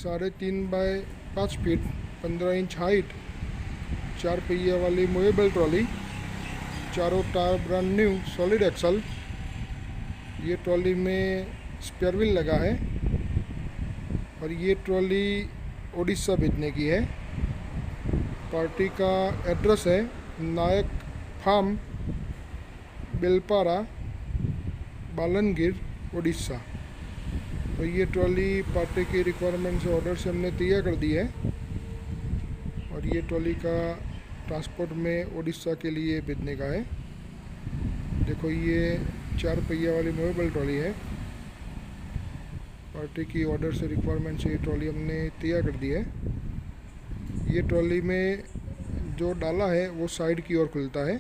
3.5 feet 15 inch height 4 पहिया वाली movable trolley, चारों tyre brand new solid axle. ये ट्रॉली में स्पेयर व्हील लगा है और ये ट्रॉली उड़ीसा भेजने की है। पार्टी का एड्रेस है नायक फार्म, बेलपारा, बालनगिर, उड़ीसा। तो ये ट्रॉली पार्टी की रिक्वायरमेंट से ऑर्डर से हमने तैयार कर दी है और ये ट्रॉली का ट्रांसपोर्ट में उड़ीसा के लिए भेजने का है। देखो ये 4 पहिया वाली मूवेबल ट्रॉली है। पार्टी की ऑर्डर से रिक्वायरमेंट से ये ट्रॉली हमने तैयार कर दी है। ये ट्रॉली में जो डाला है वो साइड की ओर खुलता है,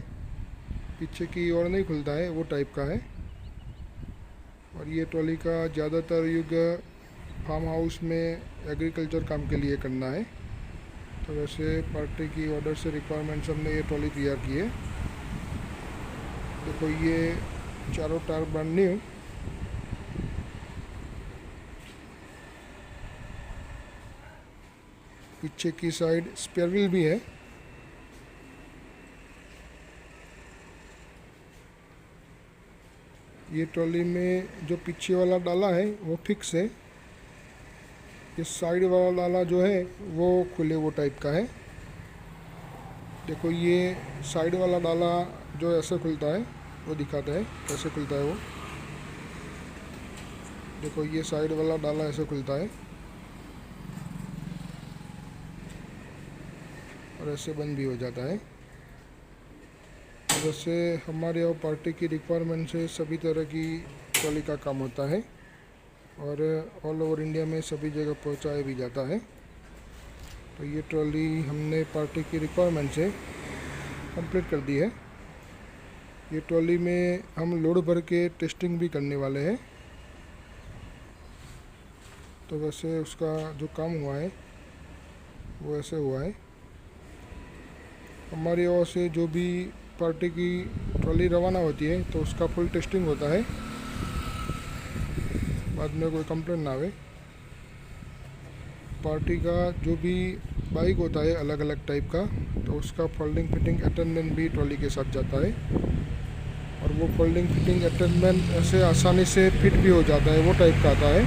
पीछे की ओर नहीं खुलता है, वो टाइप का है। और ये ट्रॉली का ज़्यादातर युग फार्म हाउस में एग्रीकल्चर काम के लिए करना है। तो वैसे पार्टी की ऑर्डर से रिक्वायरमेंट्स हमने ये ट्रॉली तैयार की है। देखो ये चारों टायर ब्रांड न्यू, पीछे की साइड स्पेयर व्हील भी है। ये ट्रॉली में जो पीछे वाला डाला है वो फिक्स है, ये साइड वाला डाला जो है वो खुले वो टाइप का है। देखो ये साइड वाला डाला जो ऐसे खुलता है वो दिखाता है कैसे खुलता है वो। देखो ये साइड वाला डाला ऐसे खुलता है और ऐसे बंद भी हो जाता है। वैसे हमारे यहाँ पार्टी की रिक्वायरमेंट से सभी तरह की ट्रॉली का काम होता है और ऑल ओवर इंडिया में सभी जगह पहुँचाया भी जाता है। तो ये ट्रॉली हमने पार्टी की रिक्वायरमेंट से कंप्लीट कर दी है। ये ट्रॉली में हम लोड भर के टेस्टिंग भी करने वाले हैं। तो वैसे उसका जो काम हुआ है वो ऐसे हुआ है। हमारी ओर से जो भी पार्टी की ट्रॉली रवाना होती है तो उसका फुल टेस्टिंग होता है, बाद में कोई कंप्लेंट ना आवे। पार्टी का जो भी बाइक होता है अलग अलग टाइप का, तो उसका फोल्डिंग फिटिंग अटेंडमेंट भी ट्रॉली के साथ जाता है और वो फोल्डिंग फिटिंग अटेंडमेंट ऐसे आसानी से फिट भी हो जाता है, वो टाइप का आता है।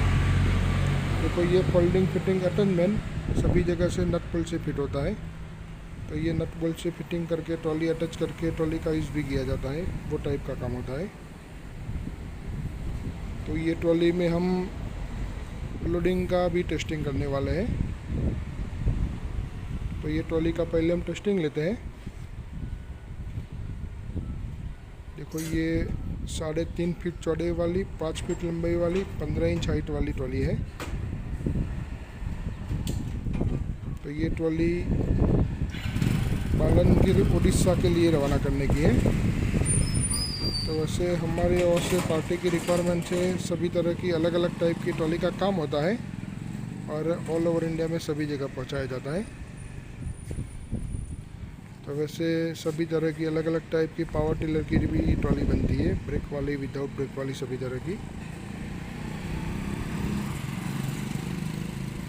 देखो ये फोल्डिंग फिटिंग अटेंडमेंट सभी जगह से नट बोल्ट से फिट होता है। तो ये नट बोल्ट से फिटिंग करके ट्रॉली अटैच करके ट्रॉली का यूज़ भी किया जाता है, वो टाइप का काम होता है। तो ये ट्रॉली में हम लोडिंग का भी टेस्टिंग करने वाले हैं। तो ये ट्रॉली का पहले हम टेस्टिंग लेते हैं। देखो ये 3.5 फीट चौड़े वाली, 5 फीट लंबाई वाली, 15 इंच हाइट वाली ट्रॉली है। तो ये ट्रॉली बालनगिर उड़ीसा के लिए रवाना करने की है। तो वैसे हमारे ओर से पार्टी की रिक्वायरमेंट से सभी तरह की अलग अलग टाइप की ट्रॉली का काम होता है और ऑल ओवर इंडिया में सभी जगह पहुंचाया जाता है। तो वैसे सभी तरह की अलग अलग टाइप की पावर टिलर की भी ट्रॉली बनती है, ब्रेक वाली, विदाउट ब्रेक वाली, सभी तरह की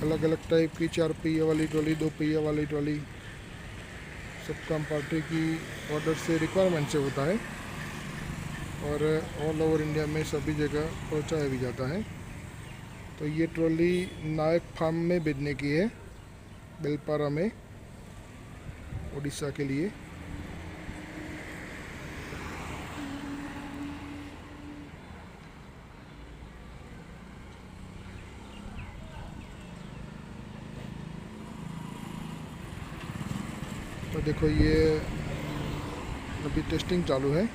अलग अलग टाइप की 4 पहिया वाली ट्रॉली, 2 पहिया वाली ट्रॉली, सब काम पार्टी की ऑर्डर से रिक्वायरमेंट से होता है और ऑल ओवर इंडिया में सभी जगह पहुंचाया भी जाता है। तो ये ट्रॉली नायक फार्म में भेजने की है, बेलपारा में, उड़ीसा के लिए। तो देखो ये अभी टेस्टिंग चालू है।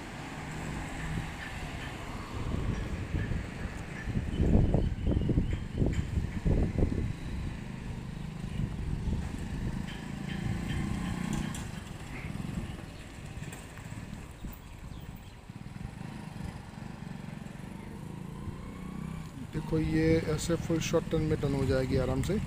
देखो ये ऐसे फुल शॉर्ट टन में टन हो जाएगी आराम से।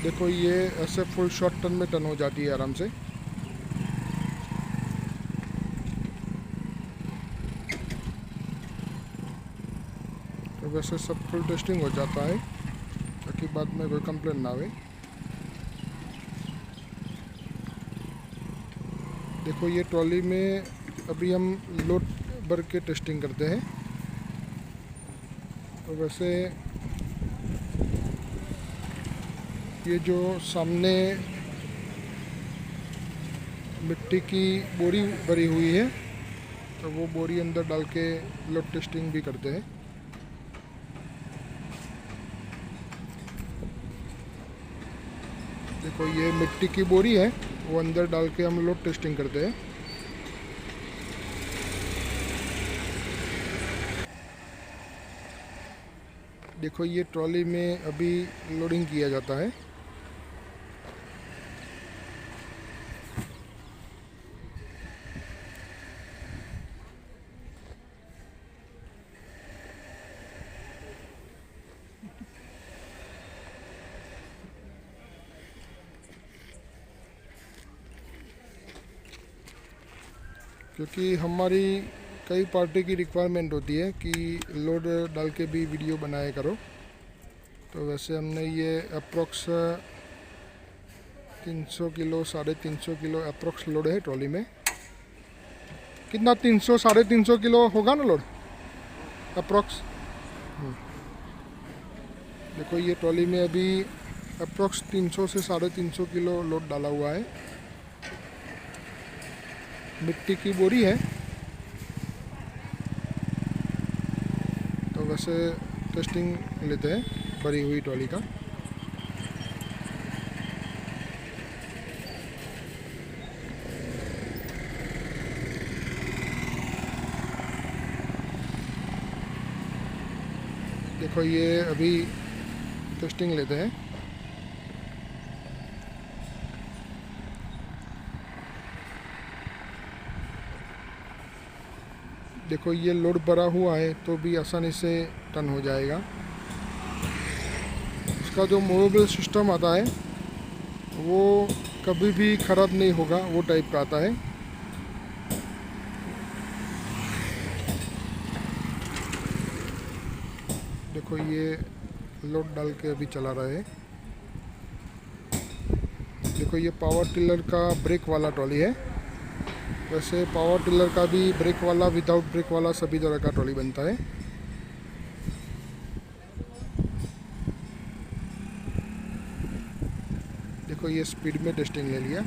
देखो ये ऐसे फुल शॉर्ट टर्न में टर्न हो जाती है आराम से। तो वैसे सब फुल टेस्टिंग हो जाता है ताकि बाद में कोई कंप्लेंट ना आए। देखो ये ट्रॉली में अभी हम लोड भर के टेस्टिंग करते हैं। तो वैसे ये जो सामने मिट्टी की बोरी भरी हुई है तो वो बोरी अंदर डाल के लोड टेस्टिंग भी करते हैं। देखो ये मिट्टी की बोरी है, वो अंदर डाल के हम लोड टेस्टिंग करते हैं। देखो ये ट्रॉली में अभी लोडिंग किया जाता है। क्योंकि हमारी कई पार्टी की रिक्वायरमेंट होती है कि लोड डाल के भी वीडियो बनाया करो। तो वैसे हमने ये approx 300 kilo 350 kilo approx load है ट्रॉली में। कितना 300 350 किलो होगा ना लोड अप्रोक्स। देखो ये ट्रॉली में अभी अप्रोक्स 300 से 350 किलो लोड डाला हुआ है। मिट्टी की बोरी है तो वैसे टेस्टिंग लेते हैं भरी हुई ट्रॉली का। देखो ये अभी टेस्टिंग लेते हैं। देखो ये लोड भरा हुआ है तो भी आसानी से टर्न हो जाएगा। इसका जो मूवेबल सिस्टम आता है वो कभी भी ख़राब नहीं होगा, वो टाइप का आता है। देखो ये लोड डाल के अभी चला रहा है। देखो ये पावर टिलर का ब्रेक वाला ट्रॉली है। वैसे पावर टिलर का भी ब्रेक वाला विदाउट ब्रेक वाला सभी तरह का ट्रॉली बनता है। देखो ये स्पीड में टेस्टिंग ले लिया।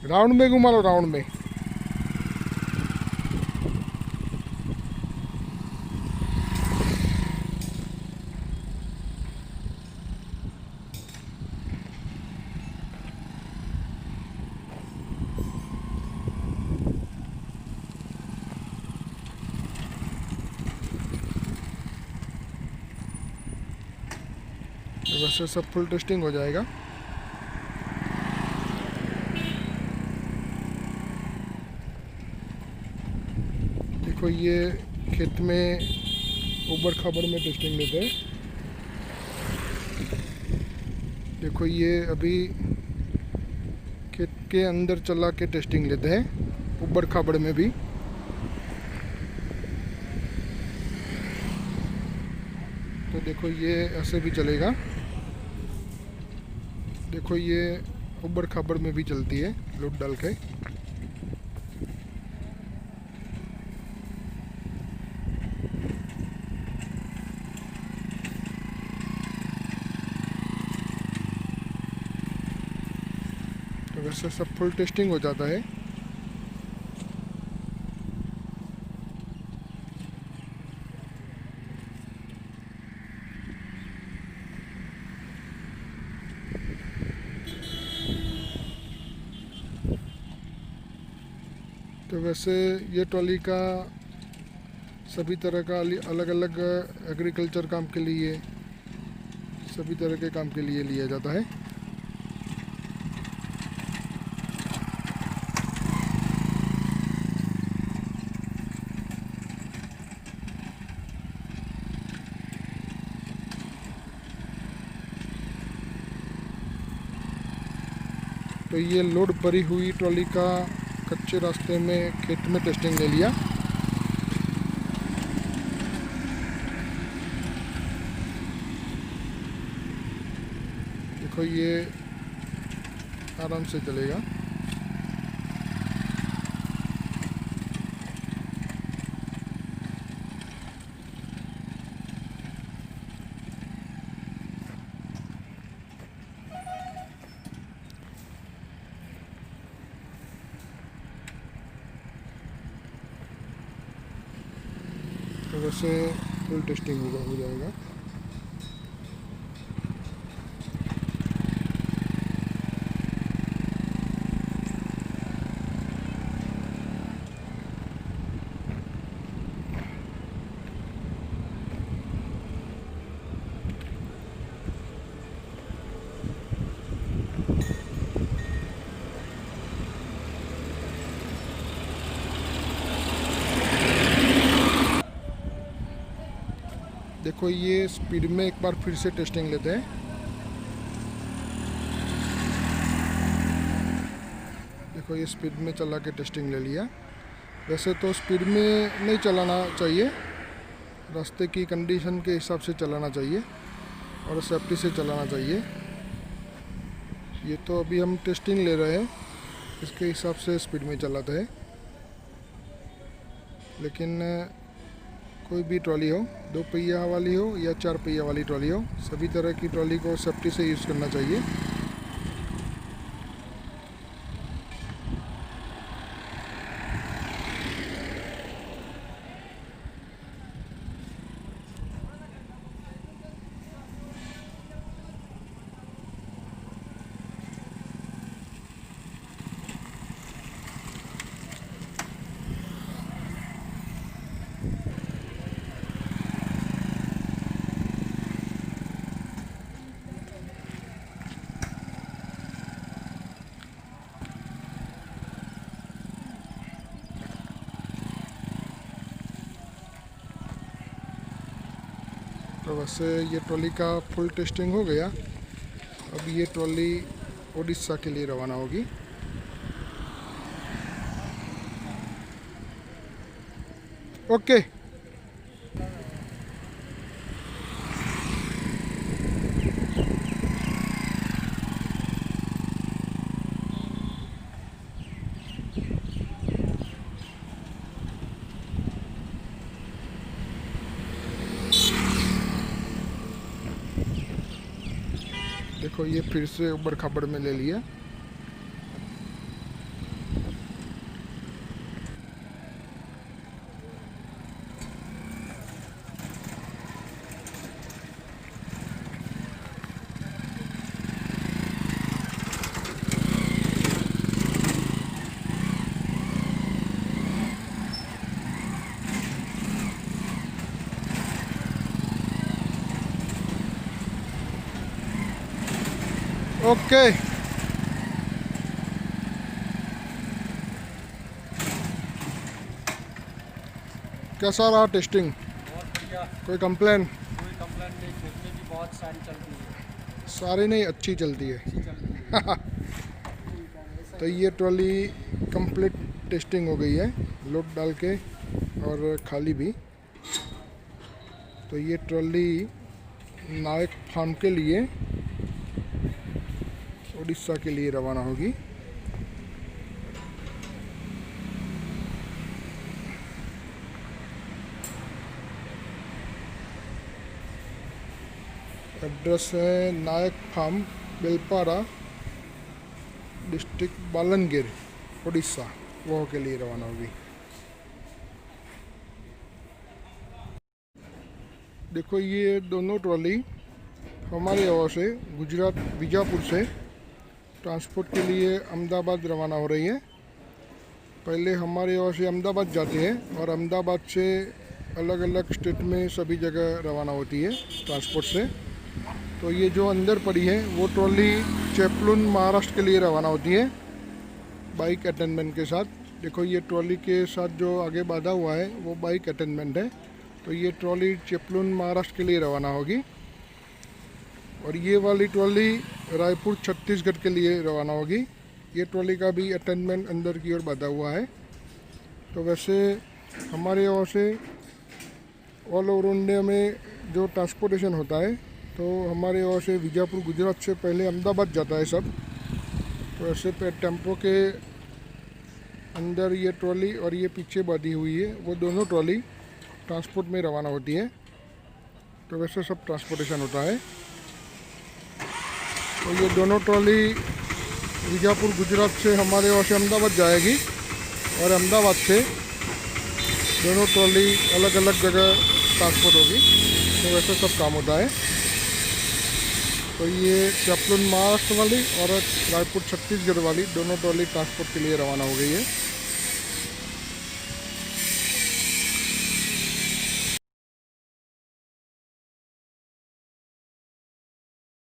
राउंड में घुमा लो, राउंड में। वैसे सब फुल टेस्टिंग हो जाएगा। देखो ये खेत में ऊबड़ खाबड़ में टेस्टिंग लेते हैं। देखो ये अभी खेत के अंदर चला के टेस्टिंग लेते हैं ऊबड़ खाबड़ में भी। तो देखो ये ऐसे भी चलेगा। देखो ये ऊबड़ खाबड़ में भी चलती है लोड डाल के। तो वैसे सब फुल टेस्टिंग हो जाता है। तो वैसे ये ट्रॉली का सभी तरह का अलग अलग एग्रीकल्चर काम के लिए, सभी तरह के काम के लिए लिया जाता है। तो ये लोड भरी हुई ट्रॉली का कच्चे रास्ते में खेत में टेस्टिंग ले लिया। देखो ये आराम से चलेगा। तो वैसे फुल टेस्टिंग हो जाएगा। देखो ये स्पीड में एक बार फिर से टेस्टिंग लेते हैं। देखो ये स्पीड में चला के टेस्टिंग ले लिया। वैसे तो स्पीड में नहीं चलाना चाहिए, रास्ते की कंडीशन के हिसाब से चलाना चाहिए और सेफ्टी से चलाना चाहिए। ये तो अभी हम टेस्टिंग ले रहे हैं, इसके हिसाब से स्पीड में चलाते हैं। लेकिन कोई भी ट्रॉली हो, 2 पहिया वाली हो या 4 पहिया वाली ट्रॉली हो, सभी तरह की ट्रॉली को सेफ्टी से यूज़ करना चाहिए। तो वैसे ये ट्रॉली का फुल टेस्टिंग हो गया। अब ये ट्रॉली उड़ीसा के लिए रवाना होगी। ओके। देखो ये फिर से उबड़ खाबड़ में ले लिया। ओके। कैसा रहा टेस्टिंग? बहुत बढ़िया। कोई कंप्लेन? कोई कंप्लेंट नहीं, खेतने की बहुत सारी चलती है। सारी नहीं, अच्छी चलती है। अच्छी चलती है। तो ये ट्रॉली कंप्लीट टेस्टिंग हो गई है, लोड डाल के और खाली भी। तो ये ट्रॉली नायक फार्म के लिए उड़ीसा के लिए रवाना होगी। एड्रेस है नायक फार्म, बेलपारा, डिस्ट्रिक्ट बालनगिर, उड़ीसा, वो के लिए रवाना होगी। देखो ये दोनों ट्रॉली हमारे यहाँ से गुजरात बीजापुर से ट्रांसपोर्ट के लिए अहमदाबाद रवाना हो रही है। पहले हमारे यहाँ से अहमदाबाद जाते हैं और अहमदाबाद से अलग अलग स्टेट में सभी जगह रवाना होती है ट्रांसपोर्ट से। तो ये जो अंदर पड़ी है वो ट्रॉली चेपलून महाराष्ट्र के लिए रवाना होती है बाइक अटेंडमेंट के साथ। देखो ये ट्रॉली के साथ जो आगे बांधा हुआ है वो बाइक अटेंडमेंट है। तो ये ट्रॉली चेपलून महाराष्ट्र के लिए रवाना होगी और ये वाली ट्रॉली रायपुर छत्तीसगढ़ के लिए रवाना होगी। ये ट्रॉली का भी अटेंडमेंट अंदर की ओर बांधा हुआ है। तो वैसे हमारे यहाँ से ऑल ओवर इंडिया में जो ट्रांसपोर्टेशन होता है तो हमारे यहाँ से विजापुर गुजरात से पहले अहमदाबाद जाता है सब। तो ऐसे पे टेम्पो के अंदर ये ट्रॉली और ये पीछे बांधी हुई है वो दोनों ट्रॉली ट्रांसपोर्ट में रवाना होती है। तो वैसे सब ट्रांसपोर्टेशन होता है। तो ये दोनों ट्रॉली विजापुर गुजरात से हमारे यहाँ से अहमदाबाद जाएगी और अहमदाबाद से दोनों ट्रॉली अलग अलग जगह ट्रांसपोर्ट होगी। तो वैसे सब काम होता है। तो ये चेपलून महाराष्ट्र वाली और रायपुर छत्तीसगढ़ वाली दोनों ट्रॉली ट्रांसपोर्ट के लिए रवाना हो गई है।